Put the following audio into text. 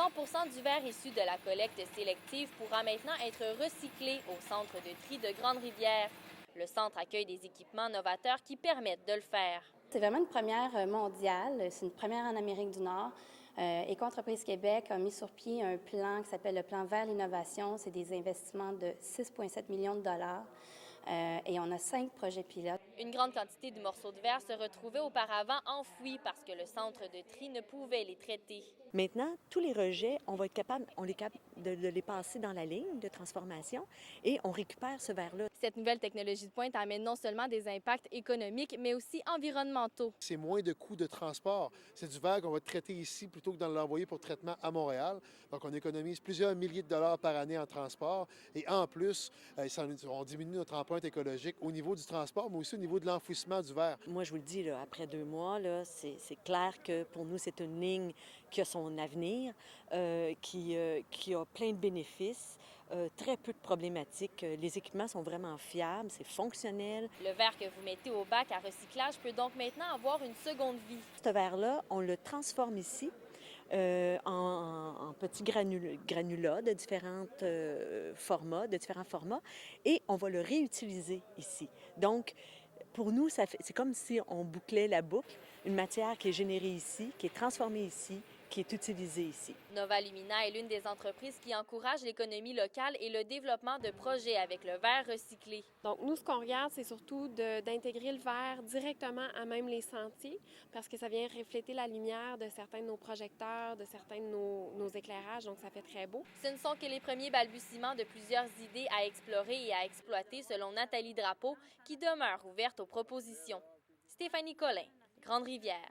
100% du verre issu de la collecte sélective pourra maintenant être recyclé au centre de tri de Grande-Rivière. Le centre accueille des équipements novateurs qui permettent de le faire. C'est vraiment une première mondiale, c'est une première en Amérique du Nord. Éco-entreprise Québec a mis sur pied un plan qui s'appelle le plan vers l'innovation. C'est des investissements de 6,7 millions de dollars et on a 5 projets pilotes. Une grande quantité de morceaux de verre se retrouvaient auparavant enfouis parce que le centre de tri ne pouvait les traiter. Maintenant, tous les rejets, on est capable de les passer dans la ligne de transformation et on récupère ce verre-là. Cette nouvelle technologie de pointe amène non seulement des impacts économiques, mais aussi environnementaux. C'est moins de coûts de transport. C'est du verre qu'on va traiter ici plutôt que de l'envoyer pour traitement à Montréal. Donc, on économise plusieurs milliers de dollars par année en transport. Et en plus, on diminue notre empreinte écologique au niveau du transport, mais aussi au niveau de l'enfouissement du verre. Moi, je vous le dis, là, après 2 mois, c'est clair que pour nous, c'est une ligne qui a son avenir, qui a plein de bénéfices, très peu de problématiques. Les équipements sont vraiment fiables, c'est fonctionnel. Le verre que vous mettez au bac à recyclage peut donc maintenant avoir une seconde vie. Ce verre-là, on le transforme ici en petits granulats de différents formats, et on va le réutiliser ici. Donc, pour nous, c'est comme si on bouclait la boucle, une matière qui est générée ici, qui est transformée ici, qui est utilisée ici. Nova Lumina est l'une des entreprises qui encourage l'économie locale et le développement de projets avec le verre recyclé. Donc, nous, ce qu'on regarde, c'est surtout d'intégrer le verre directement à même les sentiers parce que ça vient refléter la lumière de certains de nos projecteurs, de certains de nos éclairages, donc ça fait très beau. Ce ne sont que les premiers balbutiements de plusieurs idées à explorer et à exploiter selon Nathalie Drapeau, qui demeure ouverte aux propositions. Stéphanie Collin, Grande-Rivière.